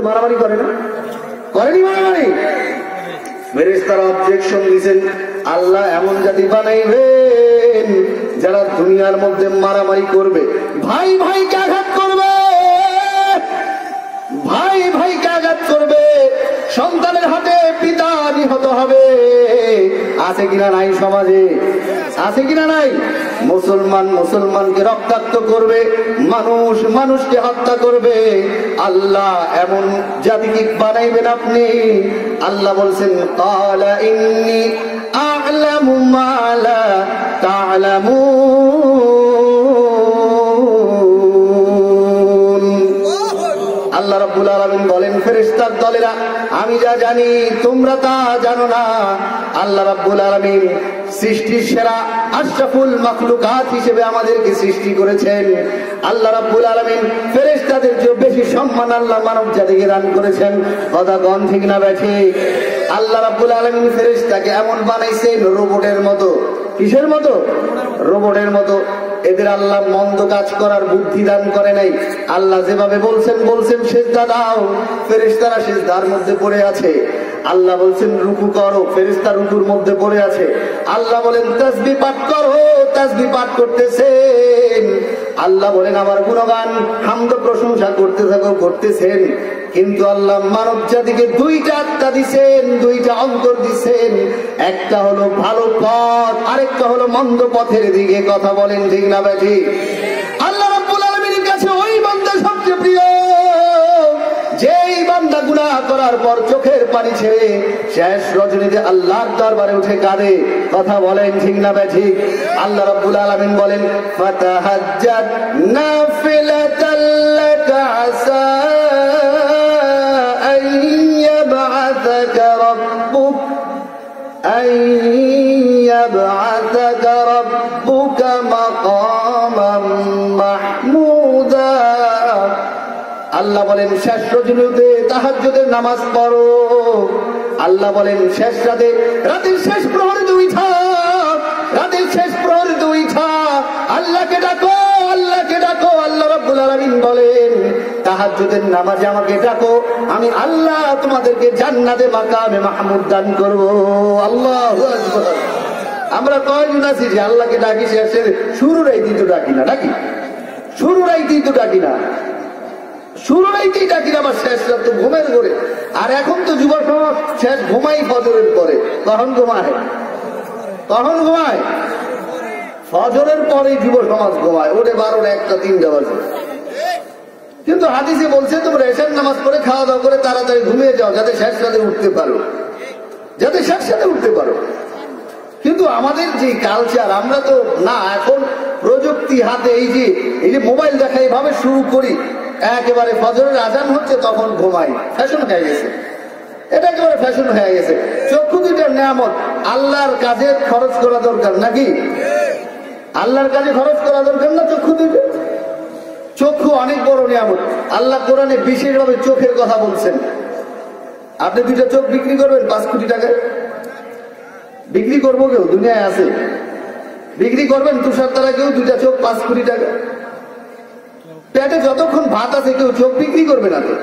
মারামারি করে না, করেনি মারামারি? ফেরেশতারা অবজেকশন দিয়েছেন, আল্লাহ এমন জাতি বানাইবেন যারা দুনিয়ার মধ্যে মারামারি করবে, ভাই ভাইকে আঘাত করবে, ভাই ভাইকে আঘাত করবে, সন্তানের হাতে পিতা নিহত হবে। আছে কিনা নাই সমাজে? আছে কিনা নাই? মুসলমান মুসলমানকে রক্তাক্ত করবে, মানুষ মানুষকে হত্যা করবে। আল্লাহ এমন জাতিকে বানাইবেন আপনি। আল্লাহ বলছেন, ক্বালা ইন্নী আ'লামু মা লা তা'লামুন। আল্লাহ রাব্বুল আলামিন বলেন, ফেরেশতার দলেরা, আমি যা জানি তোমরা তা জানো না। আল্লাহ রাব্বুল আলামিন সৃষ্টির সেরা আশরাফুল মাখলুকাত হিসেবে আমাদেরকে সৃষ্টি করেছেন। আল্লাহ রাব্বুল আলামিন ফেরেশতাদের চেয়ে বেশি সম্মান আল্লাহ মানব জাতিকে দান করেছেন। কথা কোন ঠিক না ঠিক? আল্লাহ রাব্বুল আলামিন ফেরেশতাকে এমন বানাইছেন রোবটের মতো। কিসের মতো? রোবটের মতো। এদের আল্লাহ মন্দ কাজ করার বুদ্ধি দান করে নাই। আল্লাহ যেভাবে বলছেন সিজদা দাও, ফেরেশতারা সিজদার মধ্যে পড়ে আছে। আল্লাহ বলছেন রুকু করো, ফেরেশতা রুকুর মধ্যে পড়ে আছে। আল্লাহ বলেন তাসবিহ পাঠ করো, তাসবিহ পাঠ করতেছেন। আল্লাহ বলেন আমার গুণগান হামদ প্রশংসা করতে থাকো, করতেছেন। কিন্তু আল্লাহ মানব জাতিকে দুইটা আত্মা দিছেন, দুইটা অন্তর দিছেন। একটা হলো ভালো পথ, আরেকটা হলো মন্দ পথের দিকে। কথা বলেন ঠিক না ব্যাঠি? আল্লাহ রাব্বুল আলামিনের কাছে ওই বান্দা সবচেয়ে প্রিয় যেই বান্দা গুনাহ করার পর চোখের পানি ছেড়ে শেষ রজনীতে আল্লাহর দরবারে উঠে কাঁদে। কথা বলেন ঠিক না ব্যাঠি? আল্লাহ রাব্বুল আলামিন বলেন, ফাতাহাজ্জাদ নাফিলাতাল লাকা আসা আন ইয়াবআসাকা রাব্বুক মাকামান মাহমুদা। আল্লাহ বলেন শেষ রজনীতে তাহাজ্জুদের নামাজ পড়ো। আল্লাহ বলেন শেষ রাতে, রাতের শেষ প্রহরে উঠা, রাতের শেষ প্রহরে উঠা আল্লাহকে ডাকো, আল্লাহকে ডাকো। আল্লাহ রাব্বুল আলামিন বলেন তাহাজ্জুদের নামাজে আমাকে ডাকো, আমি আল্লাহ তোমাদেরকে জান্নাতে মাকামে মাহমুদ দান করব। আল্লাহু আকবার। আমরা কয়জন আছি যে আল্লাহকে ডাকি শেষে শুরুর এইতেই তো ডাকি না? ডাকি? শুরুর এইতেই তো ডাকি না, শুরুর এইতেই ডাকি না, আবার শেষ রাত তো ঘুমের করে। আর এখন তো যুব সমাজ শেষ ঘুমাই ফজরের পরে। কখন ঘুমায়? কখন ঘুমায়? ফজরের পরে যুব সমাজ ঘুমায়, ওঠে 12টা 1টা 3টা বাজে। কিন্তু হাদিসে বলছে তোমরা এশার নামাজ পড়ে খাওয়া দাওয়া করে তাড়াতাড়ি ঘুমিয়ে যাও, যাতে শেষ রাতে উঠতে পারো, যাতে শেষ রাতে উঠতে পারো। কিন্তু আমাদের যে কালচার, আমরা তো না, এখন প্রযুক্তি হাতে, এই যে মোবাইল দেখা এইভাবে শুরু করি, একেবারে ফজরের আজান হচ্ছে তখন ঘুমাই। ফ্যাশন হয়ে গেছে, এটা একেবারে ফ্যাশন হয়ে গেছে। চক্ষু দুইটার নিয়ামত, আল্লাহর কাজে খরচ করা দরকার নাকি? আল্লাহর কাজে খরচ করা দরকার না চক্ষু দুইটা? চক্ষু অনেক বড় নিয়ামত। আল্লাহ কোরআনে বিশেষভাবে চোখের কথা বলছেন। আপনি দুইটা চোখ বিক্রি করবেন 5 কোটি টাকায়? বিক্রি করবো কেউ? দুনিয়ায় আছে বিক্রি করবেন? তুষার তারা কেউ দুইটা চোখ 5 কোটি টাকা? পেটে যতক্ষণ ভাত আছে কেউ চোখ বিক্রি করবে না তো।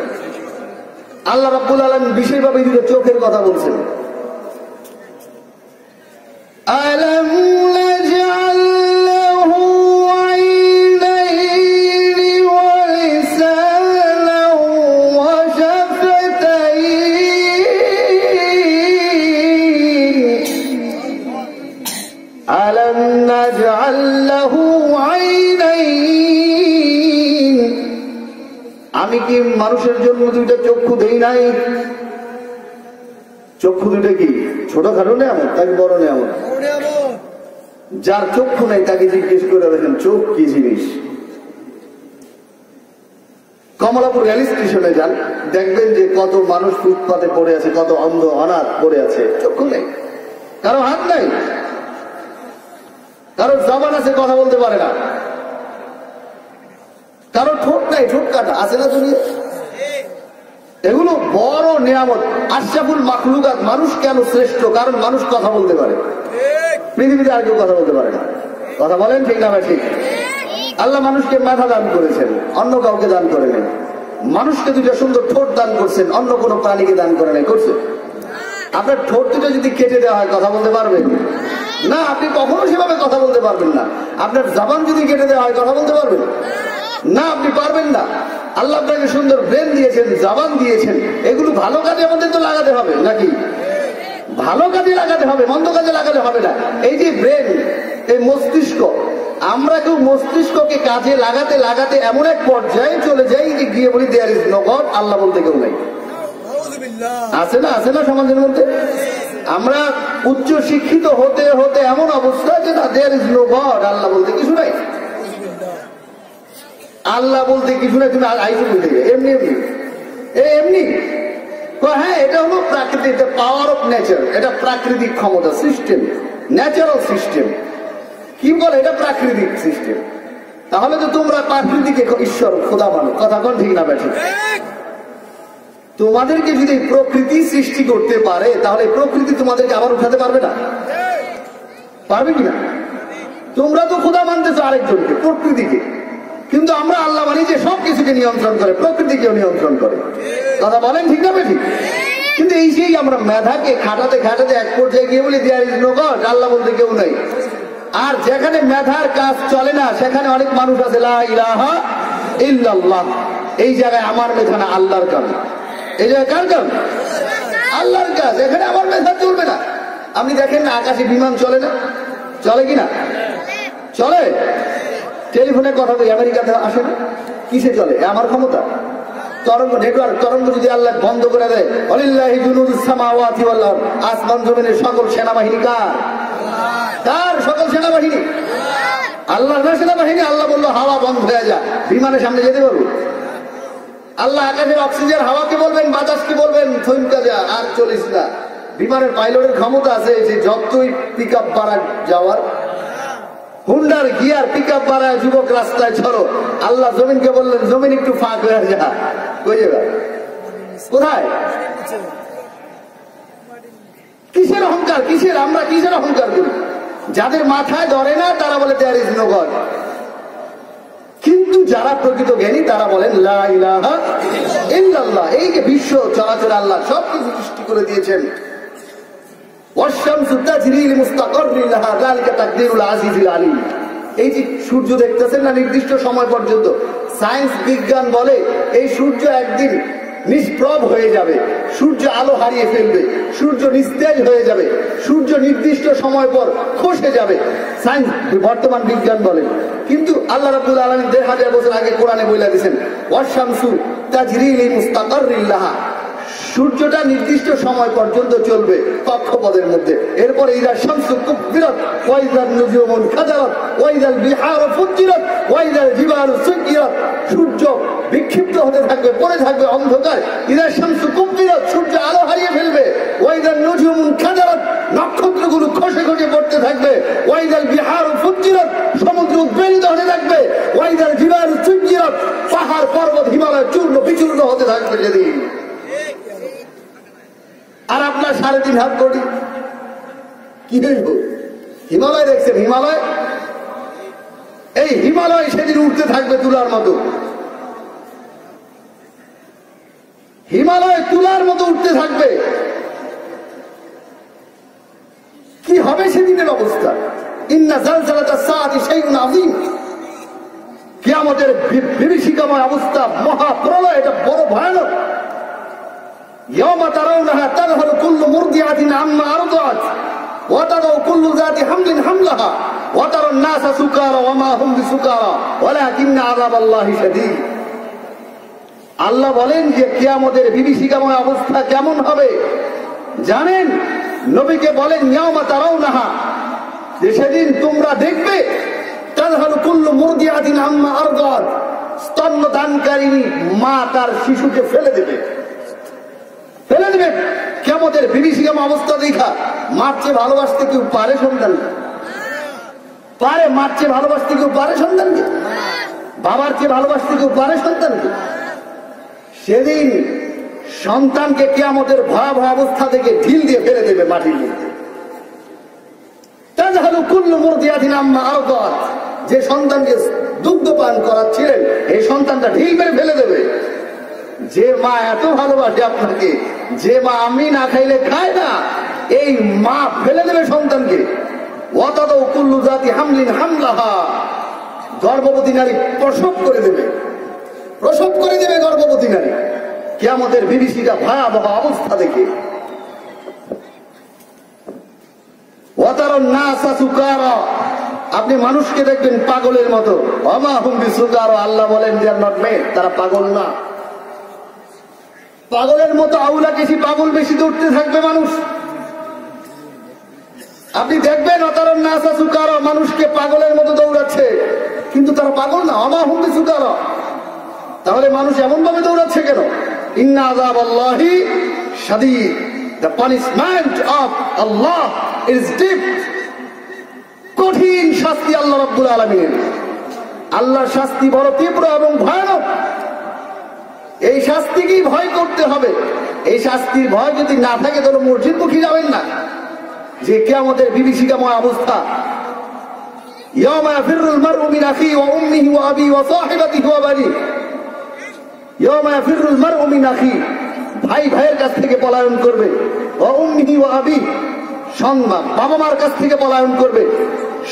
আল্লাহ রাব্বুল আলামিন বিশেষভাবে দুটো চোখের কথা বলছেন। আলাম নাজআল লাহু আইনাইনি ওয়া লিসানান ওয়া শাফাতাইন। আলাম নাজআল লাহু আইনাইন, আমি কি মানুষের জন্য দুইটা চক্ষু দেই নাই? চক্ষু দুইটা কি ছোটখাটো নিয়ামত তাকে বড় নিয়ামত? যার চক্ষু নাই তাকে জিজ্ঞেস করে দেখেন চোখ কি জিনিস। কমলাপুর রেল স্টেশনে যান, দেখবেন যে কত মানুষ ফুটপাতে পড়ে আছে, কত অন্ধ অনাথ পড়ে আছে, চক্ষু নেই, কারো হাত নাই, কারো জবান আছে কথা বলতে পারে না, কারো ঠোঁট নাই, ঠোঁট কাটা আছে না দুনিয়া। এগুলো বড় নিয়ামত, আশরাফুল মাখলুকাত। মানুষ কেন শ্রেষ্ঠ? কারণ মানুষ কথা বলতে পারে, পৃথিবীতে আর কেউ কথা বলতে পারে না। কথা বলেন ঠিক না? ঠিক। আল্লাহ মানুষকে মাথা দান করেছেন, অন্য কাউকে দান করেন। মানুষকে দুটো সুন্দর ঠোঁট দান করছেন, অন্য কোনো প্রাণীকে দান করে নাই, করছেন? আপনার ঠোঁট দুটো যদি কেটে দেওয়া হয় কথা বলতে পারবেন না, আপনি কখনো সেভাবে কথা বলতে পারবেন না। আপনার জবান যদি কেটে দেওয়া হয় কথা বলতে পারবেন না, আপনি পারবেন না। আল্লাহ আপনাকে সুন্দর ব্রেন দিয়েছেন, জবান দিয়েছেন, এগুলো ভালো কাজে আমাদের তো লাগাতে হবে নাকি? ভালো কাজে লাগাতে হবে, মন্দ কাজে লাগাতে হবে না। এই যে ব্রেন, এই মস্তিষ্ক, আমরা কেউ মস্তিষ্ককে কাজে লাগাতে লাগাতে এমন এক পর্যায়ে চলে যাই যে গিয়ে বলি দেয়ার ইজ নো গড, আল্লাহ বলতে কেউ নাই। আছে না, আছে না সমাজের মধ্যে? আমরা উচ্চ শিক্ষিত হতে হতে এমন অবস্থা যে না, দেয়ার ইজ নো গড, আল্লাহ বলতে কিছু নাই, আল্লাহ বলতে কিছু নাই। তুমি আইসো বলতে এমনি এমনি এমনি। হ্যাঁ, এটা হলো প্রাকৃতিক, পাওয়ার অফ নেচার, এটা প্রাকৃতিক ক্ষমতা, সিস্টেম, ন্যাচারাল সিস্টেম। কি বলে? এটা প্রাকৃতিক সিস্টেম। তাহলে তো তোমরা প্রাকৃতিকে ঈশ্বর খোদা মানো, কথা কোন ঠিক না ব্যাঠিক? তোমাদেরকে যদি প্রকৃতি সৃষ্টি করতে পারে, তাহলে প্রকৃতি তোমাদেরকে আবার উঠাতে পারবে না? পারবে কিনা? তোমরা তো খোদা মানতেছো আরেকজনকে, প্রকৃতিকে, কিন্তু আমরা আল্লাহ মানি যে সবকিছুকে নিয়ন্ত্রণ করে, প্রকৃতিকেও নিয়ন্ত্রণ করে। কথা বলেন ঠিক না ব্যাঠিক? কিন্তু এই সেই আমরা মেধাকে খাটাতে খাটাতে এক পর্যায়ে গিয়ে বলি দেয়ার ইজ নো গড, আল্লাহ বলতে কেউ নাই। আর যেখানে মেধার কাজ চলে না, সেখানে অনেক মানুষ আছে লা ইলাহা ইল্লাল্লাহ। এই জায়গায় আমার মেধা না, আল্লাহর কাজ। এই জায়গায় কার কাজ? আল্লাহর কাজ। এখানে আমার মেধা চলবে না। আপনি দেখেন না, আকাশে বিমান চলে না? চলে কিনা? চলে। টেলিফোনে কথা বলি, আমেরিকাতে আসে না? কিসে চলে? আমার ক্ষমতা। তরঙ্গ, নেটওয়ার্ক তরঙ্গ যদি আল্লাহ বন্ধ করে দেয়, ওয়ালিল্লাহি জুনুদুস সামাওয়াতি ওয়াল আরদ, আসমান জমিনের সকল সেনাবাহিনী কার? কার সকল সেনাবাহিনী? আল্লাহর না সেনাবাহিনী। আল্লাহ বললো হাওয়া বন্ধ হয়ে যা, বিমানের সামনে যেতে পারবো? আল্লাহ আকাশের অক্সিজেন হাওয়াকে বলবেন, বাতাসকে বলবেন থমকে যা, আর চলিস না। বিমানের পাইলটের ক্ষমতা আছে যে যতই পিক আপ বাড়া যাওয়ার, হুন্ডার গিয়ার পিক আপ বাড়ায় যুবক রাস্তায় ছড়ো। আল্লাহ জমিনকে বললেন জমিন একটু ফাঁক হয়ে যা, কই যাবে? কোথায়? কিসের অহংকার? কিসের? আমরা কিসের অহংকার করি? যাদের মাথায় ধরে না তারা বলে দেয়ার ইজ নো গড, কিন্তু যারা প্রকৃত জ্ঞানী তারা বলেন লা ইলাহা ইল্লাল্লাহ। এই যে বিশ্ব চলাচল আল্লাহ সবকিছু সৃষ্টি করে দিয়েছেন। ওয়াশ-শামসু তাজরি লিমুস্তাকাররিন লাহা, যালিকা তাকদীরুল আজিজিল আলীম। এই যে সূর্য দেখতেছেন না, নির্দিষ্ট সময় পর্যন্ত, সায়েন্স বিজ্ঞান বলে এই সূর্য একদিন নিষ্প্রভ হয়ে যাবে, সূর্য আলো হারিয়ে ফেলবে, সূর্য নিস্তেজ হয়ে যাবে, সূর্য নির্দিষ্ট সময় পর খসে যাবে। সায়েন্স, বর্তমান বিজ্ঞান বলে। কিন্তু আল্লাহ রাব্বুল আলামিন ১,৫০০ বছর আগে কোরআনে বলে দিয়েছেন ওয়াশ-শামসু তাজরি লিমুস্তাকাররিন লাহা, সূর্যটা নির্দিষ্ট সময় পর্যন্ত চলবে কক্ষপথের মধ্যে। এরপরে ইদা শামসু কুব্বিরাত ওয়া ইদান নুজুমু কাদারাত ওয়া ইদাল বিহারু ফুজ্জিরাত ওয়া ইদাল জিবালু সুজ্জিরাত, সূর্য বিক্ষিপ্ত হতে থাকবে, পড়ে থাকবে অন্ধকার। ইদা শামসু কুব্বিরাত, সূর্য আলো হারিয়ে ফেলবে। ওয়া ইদান নুজুমু কাদারাত, নক্ষত্রগুলো খসে খসে পড়তে থাকবে। ওয়া ইদাল বিহারু ফুজ্জিরাত, সমুদ্র উদ্বেলিত হতে থাকবে। ওয়া ইদাল জিবালু সুজ্জিরাত, পাহাড় পর্বত হিমালয় চূর্ণ বিচূর্ণ হতে থাকবে যেদিন। আর আপনার ৩.৫ হাত কোটি কি হইব? হিমালয় দেখছেন? হিমালয়, এই হিমালয় সেদিন উঠতে থাকবে তুলার মতো। হিমালয় তুলার মতো উঠতে থাকবে। কি হবে সেদিনের অবস্থা? ইন্না জালজালাতাস সাআতি শাইউন আযীম। কিয়ামতের বিভীষিকাময় অবস্থা, মহাপ্রলয়, এটা বড় ভয়ানক। ইয়াওমা তারাউনাহা তাযহালু কুল্লু মুরদিআতিন আম্মা আরদাআত ওয়া তাদাউ কুল্লু যাতি হামলিন হামলাহা ওয়া তারান নাসা সুকারা ওয়া মা হুম বিসুকারা ওয়ালাকিন্না আযাবাল্লাহি শাদীদ। আল্লাহ বলেন যে কিয়ামতের বিভীষিকাময় অবস্থা কেমন হবে জানেন? নবীকে বলেন ইয়াওমা তারাউনাহা, যে সেদিন তোমরা দেখবে, তাযহালু কুল্লু মুরদিআতিন আম্মা আরদাআত, স্তন্যদানকারিণী মা তার শিশুকে ফেলে দেবে, ফেলে দেবে। কিয়ামতের বিভীষিকাময় অবস্থা দেখা মার চেয়ে ভালোবাসতে কেউ পারে সন্তানকে? পারে? মার চেয়ে ভালোবাসতে কেউ পারে সন্তানকে? বাবার চেয়ে ভালোবাসতে কেউ পারে সন্তানকে? সেদিন সন্তানকে কিয়ামতের ভয়াবহ অবস্থা থেকে ঢিল দিয়ে ফেলে দেবে মাটির মধ্যে। তাযহালু কুল্লু মুরদিআতিন আম্মা আরদাআত, যে সন্তানকে দুগ্ধ পান করাচ্ছিলেন এই সন্তানটা ঢিল মেরে ফেলে দেবে। যে মা এত ভালোবাসে আপনাকে, যে মা আমি না খাইলে খায় না, এই মা ফেলে দেবে সন্তানকে। ওয়াতাদাউ কুল্লু যাতি হামলিন হামলাহা, গর্ভবতী নারী প্রসব করে দেবে, প্রসব করে দেবে গর্ভবতী নারী। কিয়ামতের বিভীষিকা ভয়াবহ অবস্থা দেখে। ওয়াতারান নাসা সুকারা, আপনি মানুষকে দেখবেন পাগলের মতো। ওমা হুম বিসুকারা, আল্লাহ বলেন দে আর নট মেড, তারা পাগল না। পাগলের মতো আউলা বেশি, পাগল বেশি দৌড়তে থাকবে মানুষ। আপনি দেখবেন ওয়াতারান নাসা সুকারা, মানুষকে পাগলের মতো দৌড়াচ্ছে, কিন্তু তারা পাগল না। ওমা হুম বিসুকারা। তাহলে মানুষ এমন ভাবে দৌড়াচ্ছে কেন? ইন্না আযাবাল্লাহি শাদীদ, the punishment of Allah is deep. কঠিন শাস্তি আল্লাহ রাব্বুল আলামিনের। আল্লাহর শাস্তি বড় তীব্র এবং ভয়ানক। এই শাস্তিকেই ভয় করতে হবে। এই শাস্তির ভয় যদি না থাকে তাহলে মসজিদমুখী যাবেন না। যে কিয়ামতের বিভীষিকাময় অবস্থা। ইয়াওমা ইয়াফিরুল মারউ মিন আখিহি ওয়া উম্মিহি ওয়া আবিহি ওয়া সাহিবাতিহি ওয়া বানিহি। ইয়াওমা ইয়াফিরুল মারউ মিন আখিহি, ভাই ভাইয়ের কাছ থেকে পলায়ন করবে। ওয়া উম্মিহি ওয়া আবিহি, বাবা মার কাছ থেকে পলায়ন করবে।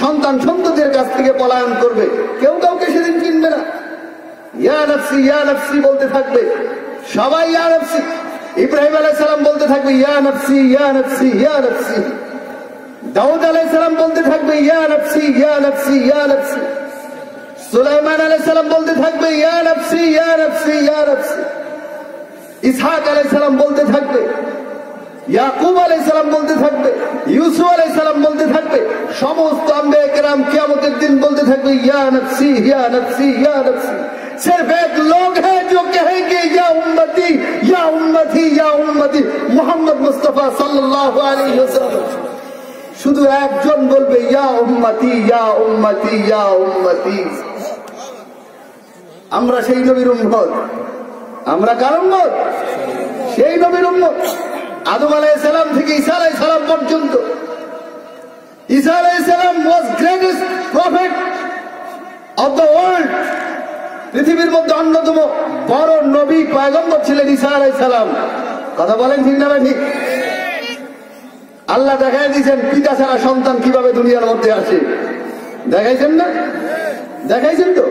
সন্তান সন্ততির কাছ থেকে পলায়ন করবে। কেউ কাউকে সেদিন চিনবে না। ইয়া নফসি ইয়া নফসি বলতে থাকবে সবাই। ইয়া নফসি, ইব্রাহিম আলাইহিস সালাম বলতে থাকবে ইয়া নফসি ইয়া নফসি ইয়া নফসি। দাউদ আলাইহিস সালাম বলতে থাকবে ইয়া নফসি ইয়া নফসি ইয়া নফসি। সুলাইমান আলাইহিস সালাম বলতে থাকবে ইয়া নফসি ইয়া নফসি ইয়া নফসি। ইসহাক আলাইহিস সালাম বলতে থাকবে, ইয়াকুব আলাইহিস সালাম বলতে থাকবে, ইউসুফ আলাইহিস সালাম বলতে থাকবে। সমস্ত আম্বিয়া কেরাম কিয়ামতের দিন বলতে থাকবে ইয়া নফসি ইয়া নফসি ইয়া নফসি। सिर्फ एक लोग हैं जो कहेंगे या उम्मती या उम्मती या उम्मती, मोहम्मद मुस्तफा सल्लल्लाहु अलैहि वसल्लम। শুধু একজন বলবে ইয়া উম্মতি ইয়া উম্মতি ইয়া উম্মতি। আমরা সেই নবীর উম্মত। আমরা কার উম্মত? সেই নবীর উম্মত। আদম আলাইহিস সালাম থেকে ঈসা আলাইহিস সালাম পর্যন্ত। ঈসা আলাইহিস সালাম was greatest prophet of the world। পৃথিবীর মধ্যে অন্যতম বড় নবী পয়গম্বর ছিলেন ঈসা আলাইহিস সালাম। কথা বলেন ঠিক না ঠিক? আল্লাহ দেখাই দিয়েছেন পিতা ছাড়া সন্তান কিভাবে দুনিয়ার মধ্যে আসে। দেখাইছেন না? দেখাইছেন তো।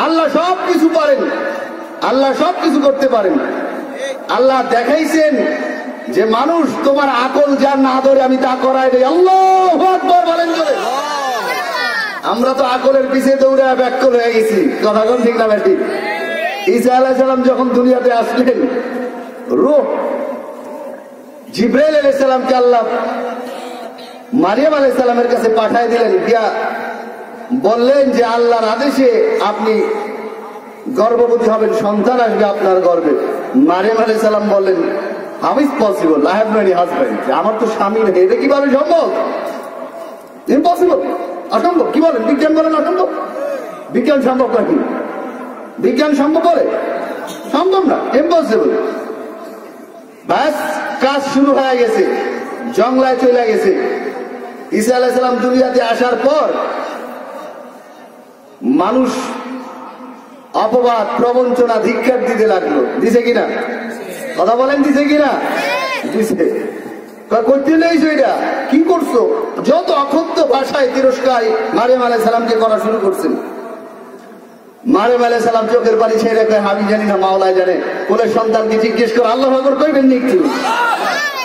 আল্লাহ সব কিছু পারেন, আল্লাহ সব কিছু করতে পারেন। আল্লাহ দেখাইছেন যে মানুষ তোমার আকল যা না ধরে আমি তা করাই দেই। আল্লাহু আকবার বলেন জোরে। আমরা তো আকলের পিছিয়ে দৌড়ে ব্যাকল হয়ে গেছি। কথা কোন ঠিক না ঠিক? ঈসা আলাইহিস সালাম যখন দুনিয়াতে আসলেন, রূহ জিবরাইল আলাইহিস সালামকে আল্লাহ মারিয়াম আলাইহিস সালামের কাছে পাঠিয়ে দিলেন। গিয়া বললেন যে আল্লাহর আদেশে আপনি গর্ভবতী হবেন, সন্তান আসবে আপনার গর্ভে। মারিয়াম আলাইহিস সালাম বললেন how is possible, I have no any husband. আমার তো স্বামী নেই, এটা কিভাবে সম্ভব? ইম্পসিবল, অসম্ভব। কি বলেন? বিজ্ঞান বলেন অসম্ভব? বিজ্ঞান সম্ভব নাকি? বিজ্ঞান সম্ভব বলে? সম্ভব না, ইম্পসিবল। ব্যাস কাজ শুরু হয়ে গেছে, জংলায় চলে গেছে। ঈসা আলাইহিস সালাম দুনিয়াতে আসার পর মানুষ অপবাদ প্রবঞ্চনা ধিক্কার দিতে লাগলো। দিছে কিনা? কথা বলেন দিছে কিনা? দিছে। করতে নেইছো, এটা কি করছো? যত অক্ষত ভাষায় তিরস্কার মারিয়াম আলাইহিস সালামকে করা শুরু করছেন। মারিয়াম আলাইহিস সালাম চোখের পানি ছেড়ে কয় আমি জানি না, মাওলাই জানে। কোলের সন্তানকে জিজ্ঞেস করে আল্লাহ আকবার কইবেন নি একটু?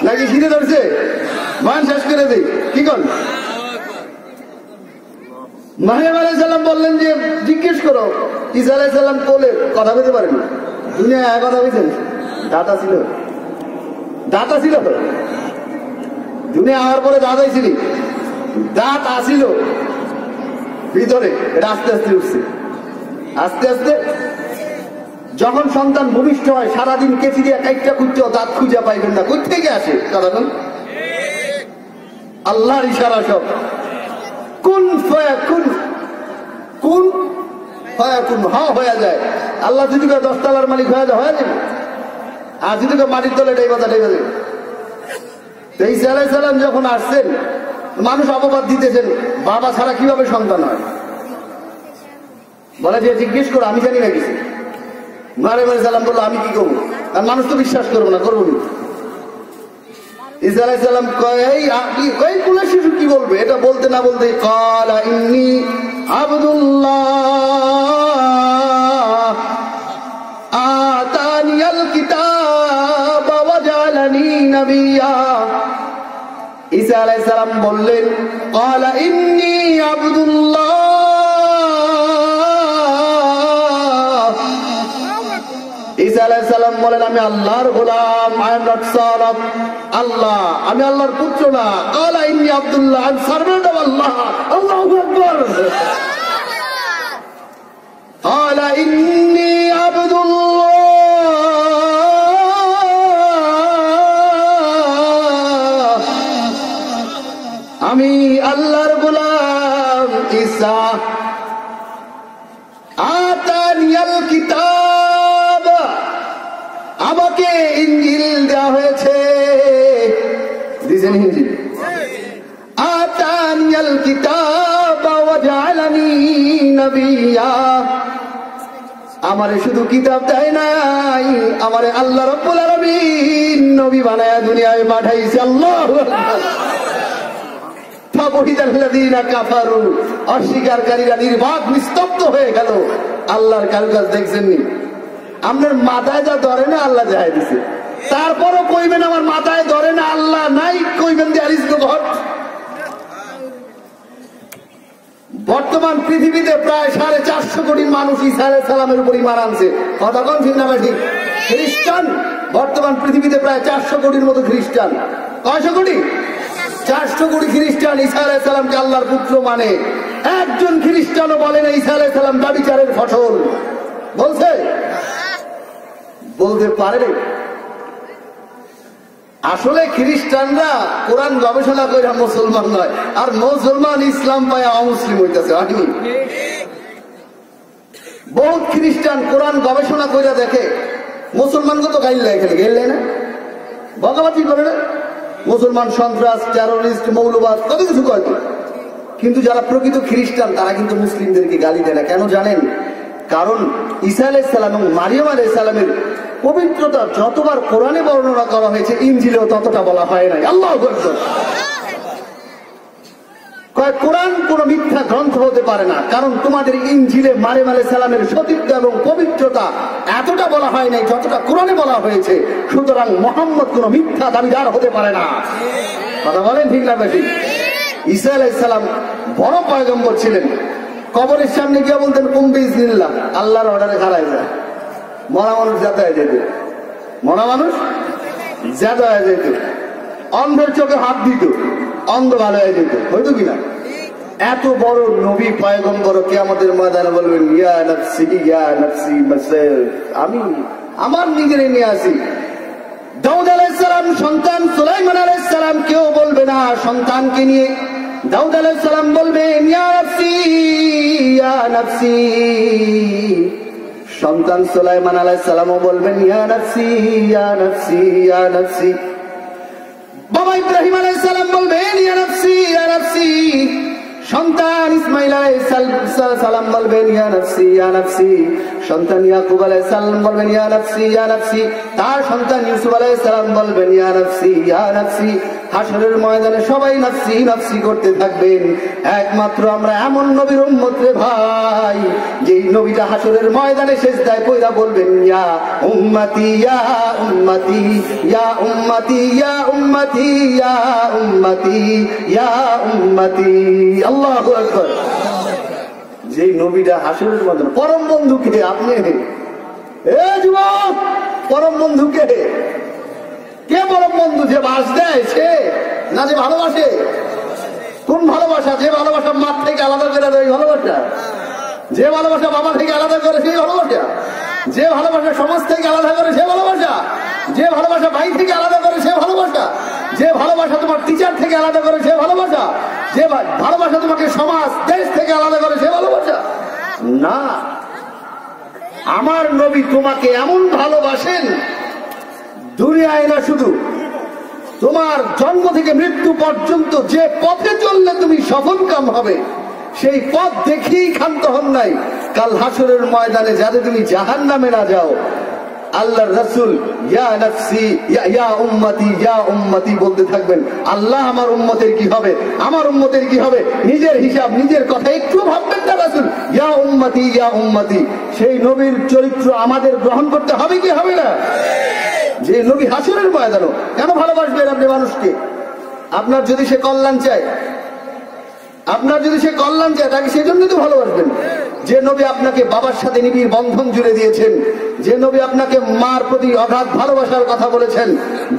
নাকি খিদে ধরছে? মান শেষ করে দেই। কি কর? মারিয়াম আলাইহিস সালাম বললেন যে জিজ্ঞেস করো। ঈসা আলাইহিস সালাম কোলে কথা বলতে পারেন, দুনিয়ায় কথা বলছেন। দাতা ছিল, দাতা ছিল। দুনিয়া আওয়ার পরে দাঁত আইছিলি, দাঁত আসিল ভিতরে, এটা আস্তে আস্তে উঠছে। আস্তে আস্তে যখন সন্তান ভূমিষ্ঠ হয়, সারাদিন কেচি দিয়ে কাইটটা খুঁজছে, দাঁত খুঁজে পাইবেন না। কোথা থেকে আসে? কথা বল। আল্লাহর ইশারা সব। কুন ফায়াকুন, কুন ফায়াকুন, হ্যাঁ হয়ে যায়। আল্লাহ যদি 10 তলার মালিক হয়ে যায়, হয়ে যাবে। আর যদি মাটির তলে ডাইবা ডাইবা যাবে। ঈসা আলাইহিস সালাম যখন আসছেন, মানুষ অপবাদ দিতেছেন বাবা ছাড়া কিভাবে সন্তান হয়। বলে যে জিজ্ঞেস করো, আমি জানি না কিছু। মারিয়াম আলাইহিস সালাম বললো আমি কি করবো, আর মানুষ তো বিশ্বাস করবো না, করবো না। ঈসা আলাইহিস সালাম কই কোন শিশু কি বলবে, এটা বলতে না বলতে ক্বালা ইন্নী আবদুল্লাহ আতানিয়াল কিতাবা ওয়া জাআলানি নাবিয়্যা। ঈসা আলাইহিস সালাম বললেন ক্বালা ইন্নী আবদুল্লাহ, ঈসা আলাইহিস সালাম বলেন আমি আল্লাহর গোলাম, I am not son of Allah, আমি আল্লাহর পুত্র না। ক্বালা ইন্নী আবদুল্লাহ, I am servant of Allah. আল্লাহু আকবার। ক্বালা ইন্নী আবদুল্লাহ আমি আল্লাহর গোলাম ঈসা। আতানিয়াল কিতাব, আমাকে ইনজিল দেওয়া হয়েছে, দিয়েছেন ইনজিল। আতানিয়াল কিতাব ওয়া জাআলানি নাবিয়্যা, আমারে শুধু কিতাব দেয় নাই, আমারে আল্লাহ রাব্বুল আলামিন নবী বানায়া দুনিয়ায় পাঠাইছে। আল্লাহু আকবার। কাফারু, অস্বীকারীরা নির্বাক নিস্তব্ধ হয়ে গেল। আল্লাহর কারুকাজ দেখছেননি? আপনার মাথায় যা ধরে না আল্লাহ যাই দিছে, তারপরও কইবেন আমার মাথায় ধরে না আল্লাহ নাই, কইবেন ঘর। বর্তমান পৃথিবীতে প্রায় 450 কোটি মানুষ ঈসা আলাইহিস সালামের উপর ঈমান আনছে। কথা কোন ঠিক না ঠিক? খ্রিস্টান বর্তমান পৃথিবীতে প্রায় 400 কোটির মতো খ্রিস্টান। কয়শো কোটি? 400 কোটি খ্রিস্টান ঈসা আলাইহিস সালামকে আল্লাহর পুত্র মানে। একজন খ্রিস্টানও বলে না ঈসা আলাইহিস সালাম ব্যভিচারের ফসল। বলছে? বলতে পারে। আসলে খ্রিস্টানরা কোরআন গবেষণা করে মুসলমান নয়, আর মুসলমান ইসলাম পায় অমুসলিম হইতেছে। হয়নি? বহুত খ্রিস্টান কোরআন গবেষণা করে দেখে মুসলমানকে তো গাইল এখানে গেলে না, বকাবাজি করে না, মুসলমান সন্ত্রাস, টেরোরিস্ট, মৌলবাদ কত কিছু কয়। কিন্তু যারা প্রকৃত খ্রিস্টান তারা কিন্তু মুসলিমদেরকে গালি দেয় না। কেন জানেন? কারণ ঈসা আলাইহিস সালাম এবং মারিয়াম আলাইহিস সালামের পবিত্রতা যতবার কোরআনে বর্ণনা করা হয়েছে ইনজিলেও ততটা বলা হয় নাই। আল্লাহু আকবার। কোরআন কোন মিথ্যা গ্রন্থ হতে পারে না, কারণ তোমাদের ইনজিলে মারিয়াম আলাইহিস সালামের সতীত্ব এবং পবিত্রতা এতটা বলা হয় নাই যতটা কোরআনে বলা হয়েছে। সুতরাং মুহাম্মদ কোন মিথ্যা দাবিদার হতে পারে না। কথা বলেন ঠিক না বেশি? ঈসা আলাইহিস সালাম বড় পয়গম্বর ছিলেন। কবরের সামনে গিয়ে বলতেন কুম বিইজনিল্লাহ, আল্লাহর অর্ডারে খাড়াই যায়। মরা মানুষ জাতা হয়ে যেত, মরা মানুষ জাতা হয়ে যেত। অন্ধের চোখে হাত দিত, অন্ধ ভালো হয়ে যেত। হয়তো কিনা? এত বড় নবী পয়গম্বর কিয়ামতের ময়দানে বলবেন ইয়া নাফসি ইয়া নাফসি মাসেলফ, আমি আমার নিজেরে নিয়ে আসি। দাউদ আলাইহিস সালাম সন্তান সুলাইমান আলাইহিস সালাম কেউ বলবে না সন্তানকে নিয়ে। দাউদ আলাইহিস সালাম বলবেন ইয়া নাফসি ইয়া নাফসি, সন্তান সুলাইমান আলাইহিস সালামও বলবেন ইয়া নাফসি ইয়া নাফসি ইয়া নাফসি। বাবা ইব্রাহিম আলাইহিস সালাম বলবেন ইয়া নাফসি ইয়া নাফসি, সন্তান ইসমাইল আলাইহিস সালাম বলবেন ইয়া নাফসি ইয়া নাফসি, সন্তান ইয়াকুব আলাইহিস সালাম বলবেন ইয়া নাফসি ইয়া নাফসি, তার সন্তান ইউসুফ আলাইহিস সালাম বলবেন ইয়া নাফসি ইয়া নাফসি। হাসরের ময়দানে সবাই নাফসি নাফসি করতে থাকবেন, একমাত্র আমরা এমন নবীর উম্মত রে ভাই, যেই নবীটা হাসরের ময়দানে সিজদায় পড়া বলবেন ইয়া উম্মতি ইয়া উম্মতি ইয়া উম্মতি ইয়া উম্মতি ইয়া উম্মতি ইয়া উম্মতি। আল্লাহু আকবার। যেই নবীটা হাসরের ময়দানে পরম বন্ধুকে, আপনি এ যুবক পরম বন্ধুকে, কে পরম বন্ধু? যে বাস দেয় সে, না যে ভালোবাসে? কোন ভালোবাসা? যে ভালোবাসা মা থেকে আলাদা করে দেয় ভালোবাসা, যে ভালোবাসা বাবা থেকে আলাদা করে সেই ভালোবাসা, যে ভালোবাসা সমাজ থেকে আলাদা করে সে ভালোবাসা, যে ভালোবাসা ভাই থেকে আলাদা করে সে ভালোবাসা, যে ভালোবাসা তোমার টিচার থেকে আলাদা করে সে ভালোবাসা, যে ভালোবাসা তোমাকে সমাজ দেশ থেকে আলাদা করে সে ভালোবাসা না। আমার নবী তোমাকে এমন ভালোবাসেন, দুনিয়ায় না শুধু তোমার জন্ম থেকে মৃত্যু পর্যন্ত যে পথে চললে তুমি সফলকাম হবে সেই পথ দেখেই ক্ষান্ত হন নাই। কাল হাসরের ময়দানে যাতে তুমি জাহান্নামে না যাও, আল্লাহর রাসূল ইয়া নাফসি ইয়া উম্মতি ইয়া উম্মতি বলতে থাকবেন। আল্লাহ আমার উম্মতের কি হবে, আমার উম্মতের কি হবে, নিজের হিসাব নিজের কথা একটু ভাববেন না রাসূল। ইয়া উম্মতি ইয়া উম্মতি। সেই নবীর চরিত্র আমাদের গ্রহণ করতে হবে কি হবে না? যে নবী হাসরের ময়দানে কেন ভালোবাসবেন আপনি মানুষকে? আপনার যদি সে কল্যাণ চায়, আপনার যদি সে কল্যাণ চায়, তাকে সেজন্যই তো ভালোবাসবেন। যে নবী আপনাকে বাবার সাথে নিবিড় বন্ধন জুড়ে দিয়েছেন, যে নবী আপনাকে মার প্রতি অগাধ ভালোবাসার কথা বলেছেন,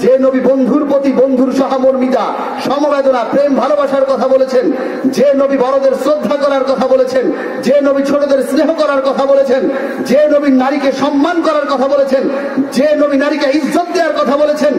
যে নবী বন্ধুর প্রতি বন্ধুর সহমর্মিতা সমবেদনা প্রেম ভালোবাসার কথা বলেছেন, যে নবী বড়দের শ্রদ্ধা করার কথা বলেছেন, যে নবী ছোটদের স্নেহ করার কথা বলেছেন, যে নবী নারীকে সম্মান করার কথা বলেছেন, যে নবী নারীকে ইজ্জত দেওয়ার কথা বলেছেন,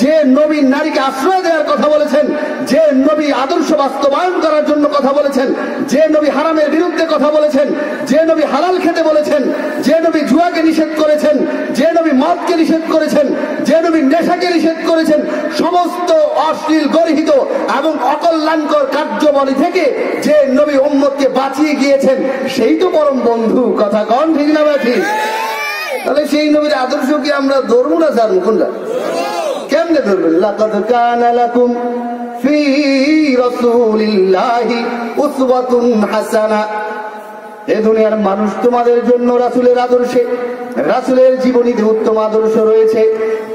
যে নবী নারীকে আশ্রয় দেওয়ার কথা বলেছেন, যে নবী আদর্শ বাস্তবায়ন করার জন্য কথা বলেছেন, যে নবী হারামের বিরুদ্ধে কথা বলেছেন, যে নবী হালাল খেতে বলেছেন, যে নবী জুয়াকে নিষেধ করেছেন, যে নবী মদকে নিষেধ করেছেন, যে নবী নেশাকে নিষেধ করেছেন, সমস্ত অশ্লীল গর্হিত এবং অকল্যাণকর কার্যবলী থেকে যে নবী উম্মতকে বাঁচিয়ে গিয়েছেন, সেই তো পরম বন্ধু। কথা কন ঠিক না ঠিক? তাহলে সেই নবীর আদর্শ কি আমরা ধরবো না স্যার? কোনটা কেমনে ধরবেন? লাকাদ কানা লাকুম ফি রাসূলিল্লাহি উসওয়াতুন হাসানা। এ দুনিয়ার মানুষ তোমাদের জন্য রাসূলের আদর্শে, রাসূলের জীবনীতে উত্তম আদর্শ রয়েছে।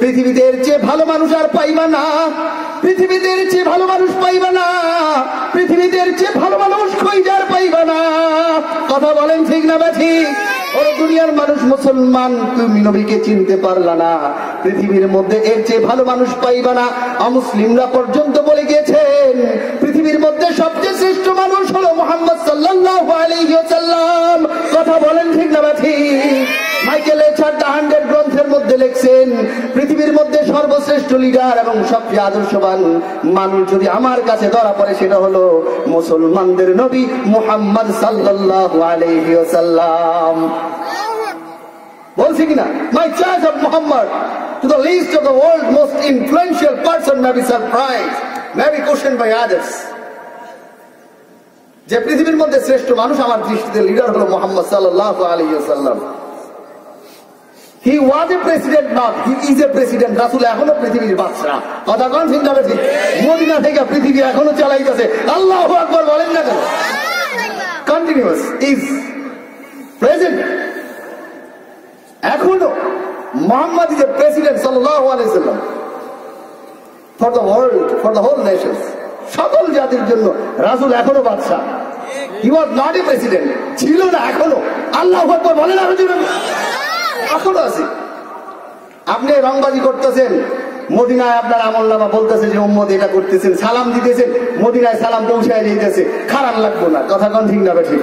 পৃথিবীতে এর চেয়ে ভালো মানুষ আর পাইবা না, পৃথিবীতে এর চেয়ে ভালো মানুষ পাইবা না, পৃথিবীতে এর চেয়ে ভালো মানুষ খোঁজার পাইবা না। কথা বলেন ঠিক না ঠিক? ওরে দুনিয়ার মানুষ মুসলমান, তুমি নবীকে চিনতে পারলা না, পৃথিবীর মধ্যে এর চেয়ে ভালো মানুষ পাইবা না। অমুসলিমরা পর্যন্ত বলে গিয়েছেন পৃথিবীর মধ্যে সবচেয়ে শ্রেষ্ঠ মানুষ হলো মুহাম্মদ সাল্লাল্লাহু আলাইহি ওয়াসাল্লাম। কথা বলেন ঠিক না ঠিক? মাইকেল এচার দ্য 100 গ্রন্থের মধ্যে লিখছেন পৃথিবীর মধ্যে সর্বশ্রেষ্ঠ লিডার এবং সবচেয়ে আদর্শবান মানুষ যদি আমার কাছে ধরা পড়ে, সেটা হলো মুসলমানদের নবী মুহাম্মদ সাল্লাল্লাহু আলাইহি ওয়াসাল্লাম। বলছি কিনা? My choice of Muhammad to the list of the world's most influential person may be surprised, may be questioned by others. যে পৃথিবীর মধ্যে শ্রেষ্ঠ মানুষ আমার দৃষ্টিতে লিডার হলো মুহাম্মদ সাল্লাল্লাহু আলাইহি ওয়াসাল্লাম। He was a president, not he is a president. রাসূল এখনো পৃথিবীর বাদশা। কথা কোন চিন্তা করছি? মদিনা থেকে পৃথিবী এখনো চালাইতেছে। আল্লাহু আকবার বলেন না কেন? Continuous is present. এখনো মুহাম্মদ ইজ এ প্রেসিডেন্ট সাল্লাল্লাহু আলাইহি ওয়াসাল্লাম for the world, for the whole nations. সকল জাতির জন্য রাসূল এখনো বাদশা। হি ওয়াজ নট এ প্রেসিডেন্ট, ছিল না, এখনো। আল্লাহু আকবার বলেন আরো জোরে। এখনো আছে। আপনি রংবাজি করতেছেন, মদিনায় আপনার আমলনামা বলতেছে যে উম্মত এটা করতেছেন, সালাম দিতেছেন, মদিনায় সালাম পৌঁছায় দিতেছে, খারাপ লাগবো না। কথা কোন ঠিক না ঠিক?